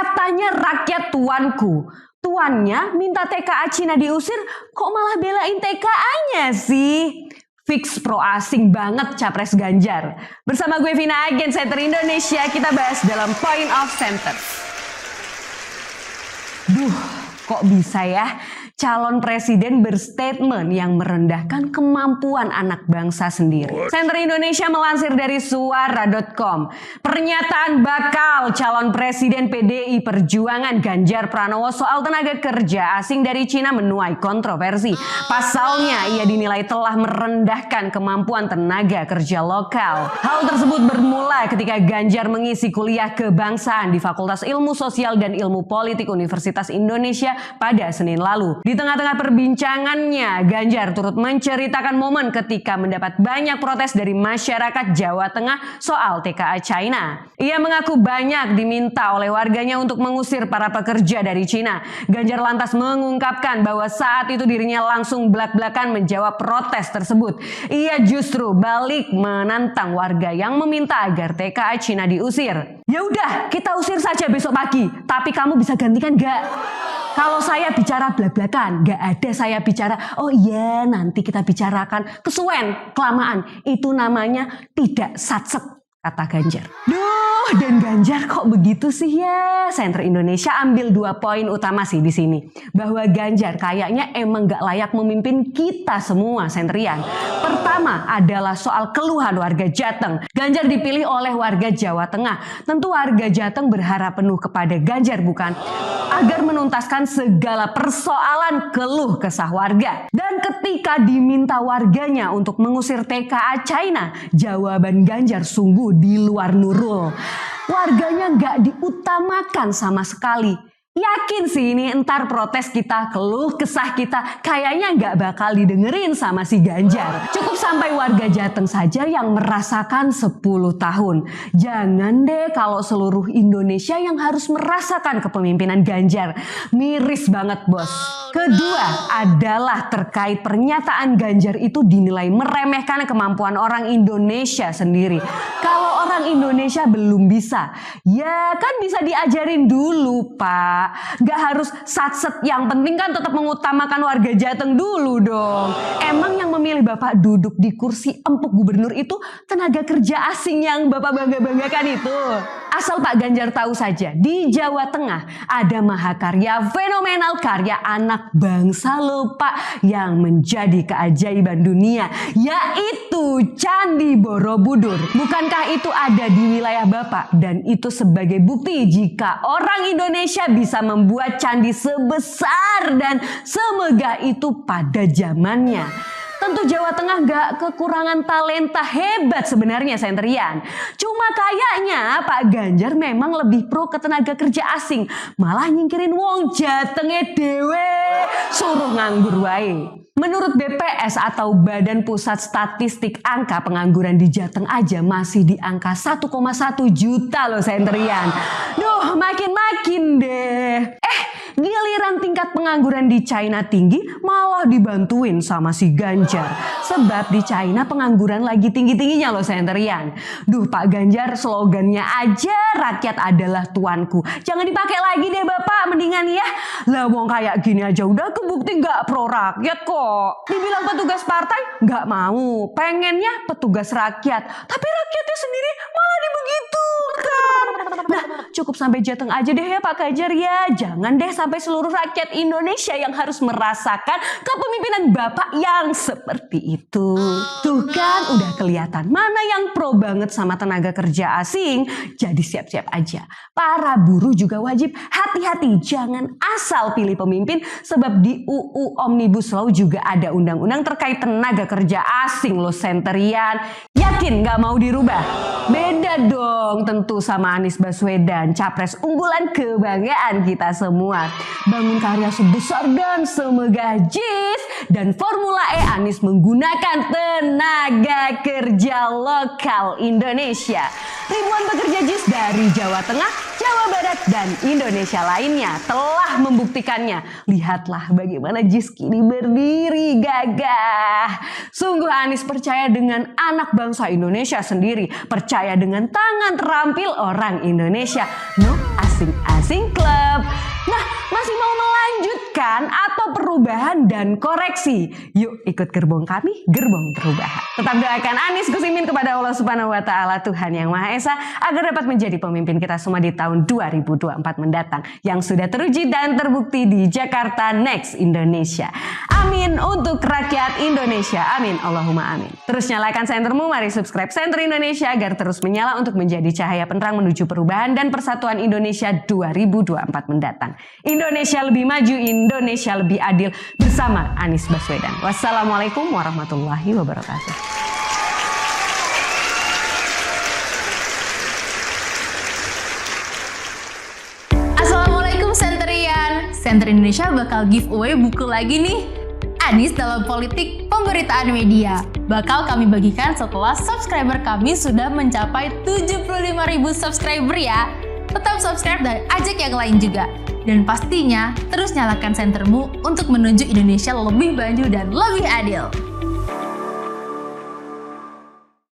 Katanya rakyat tuanku. Tuannya minta TKA Cina diusir, kok malah belain TKA-nya sih? Fix pro asing banget Capres Ganjar. Bersama gue Vina Agen Center Indonesia, kita bahas dalam Point of Center. Duh, kok bisa ya? Calon presiden berstatement yang merendahkan kemampuan anak bangsa sendiri. Center Indonesia melansir dari suara.com. Pernyataan bakal calon presiden PDI Perjuangan Ganjar Pranowo soal tenaga kerja asing dari Cina menuai kontroversi. Pasalnya, ia dinilai telah merendahkan kemampuan tenaga kerja lokal. Hal tersebut bermula ketika Ganjar mengisi kuliah kebangsaan di Fakultas Ilmu Sosial dan Ilmu Politik Universitas Indonesia pada Senin lalu. Di tengah-tengah perbincangannya, Ganjar turut menceritakan momen ketika mendapat banyak protes dari masyarakat Jawa Tengah soal TKA China. Ia mengaku banyak diminta oleh warganya untuk mengusir para pekerja dari Cina. Ganjar lantas mengungkapkan bahwa saat itu dirinya langsung belak-belakan menjawab protes tersebut. Ia justru balik menantang warga yang meminta agar TKA Cina diusir. Ya udah, kita usir saja besok pagi, tapi kamu bisa gantikan gak? Kalau saya bicara blak-blakan, gak ada saya bicara, oh iya nanti kita bicarakan, kesuwen, kelamaan. Itu namanya tidak satsek, kata Ganjar. Duh, dan Ganjar kok begitu sih ya? Center Indonesia ambil 2 poin utama sih di sini. Bahwa Ganjar kayaknya emang gak layak memimpin kita semua sentrian. Pertama adalah soal keluhan warga Jateng. Ganjar dipilih oleh warga Jawa Tengah. Tentu warga Jateng berharap penuh kepada Ganjar bukan? Agar menuntaskan segala persoalan keluh kesah warga. Dan ketika diminta warganya untuk mengusir TKA China, jawaban Ganjar sungguh di luar nurul. Warganya nggak diutamakan sama sekali. Yakin sih ini entar protes kita, keluh kesah kita kayaknya nggak bakal didengerin sama si Ganjar. Cukup sampai warga Jateng saja yang merasakan 10 tahun. Jangan deh kalau seluruh Indonesia yang harus merasakan kepemimpinan Ganjar. Miris banget bos. Kedua adalah terkait pernyataan Ganjar itu dinilai meremehkan kemampuan orang Indonesia sendiri. Kalau orang Indonesia belum bisa, ya kan bisa diajarin dulu Pak. Gak harus satset, yang penting kan tetap mengutamakan warga Jateng dulu dong. Emang yang memilih Bapak duduk di kursi empuk gubernur itu tenaga kerja asing yang Bapak bangga-banggakan itu. Asal Pak Ganjar tahu saja, di Jawa Tengah ada mahakarya fenomenal karya anak bangsa loh Pak yang menjadi keajaiban dunia, yaitu Candi Borobudur. Bukankah itu ada di wilayah Bapak? Dan itu sebagai bukti jika orang Indonesia bisa membuat candi sebesar dan semegah itu pada zamannya. Tentu Jawa Tengah gak kekurangan talenta hebat sebenarnya sentrian. Cuma kayaknya Pak Ganjar memang lebih pro ke tenaga kerja asing. Malah nyingkirin wong Jatenge dewe, suruh nganggur wae. Menurut BPS atau Badan Pusat Statistik, angka pengangguran di Jateng aja masih di angka 1,1 juta loh sentrian. Duh, makin-makin deh. Giliran tingkat pengangguran di China tinggi malah dibantuin sama si Ganjar. Sebab di China pengangguran lagi tinggi-tingginya loh sentrian. Duh Pak Ganjar, slogannya aja rakyat adalah tuanku. Jangan dipakai lagi deh Bapak, mendingan ya. Lah wong kayak gini aja udah kebukti gak pro rakyat kok. Dibilang petugas partai gak mau, pengennya petugas rakyat. Tapi rakyatnya sendiri malah dibegitukan. Nah cukup sampai Jateng aja deh ya Pak Ganjar ya. Jangan deh sampai seluruh rakyat Indonesia yang harus merasakan kepemimpinan Bapak yang seperti itu. Tuh kan udah kelihatan mana yang pro banget sama tenaga kerja asing. Jadi siap-siap aja. Para buruh juga wajib hati-hati. Jangan asal pilih pemimpin. Sebab di UU Omnibus Law juga ada undang-undang terkait tenaga kerja asing loh sentrian. Yakin gak mau dirubah? Beda dong tentu sama Anies Baswedan, capres unggulan kebanggaan kita semua. Bangun karya sebesar dan semegah JIS dan Formula E, Anies menggunakan tenaga kerja lokal Indonesia. Ribuan pekerja JIS dari Jawa Tengah, Jawa Barat, dan Indonesia lainnya telah membuktikannya. Lihatlah bagaimana JIS kini berdiri gagah. Sungguh Anies percaya dengan anak bangsa Indonesia sendiri, percaya dengan tangan terampil orang Indonesia. No, Asing-asing klub. Nah, masih mau melanjutkan atau perubahan dan koreksi? Yuk ikut gerbong kami, gerbong perubahan. Tetap doakan Anies Gus Imin kepada Allah Subhanahu wa Ta'ala, Tuhan Yang Maha Esa, agar dapat menjadi pemimpin kita semua di tahun 2024 mendatang yang sudah teruji dan terbukti di Jakarta Next Indonesia. Amin untuk rakyat Indonesia. Amin. Allahumma amin. Terus nyalakan sentermu, mari subscribe Senter Indonesia agar terus menyala untuk menjadi cahaya penerang menuju perubahan dan persatuan Indonesia 2024 mendatang. Indonesia lebih maju, Indonesia lebih adil bersama Anies Baswedan. Wassalamualaikum warahmatullahi wabarakatuh. Assalamualaikum Senterian. Senter Indonesia bakal giveaway buku lagi nih. Anies dalam politik pemberitaan media bakal kami bagikan setelah subscriber kami sudah mencapai 75.000 subscriber ya. Tetap subscribe dan ajak yang lain juga. Dan pastinya terus nyalakan sentermu untuk menuju Indonesia lebih maju dan lebih adil.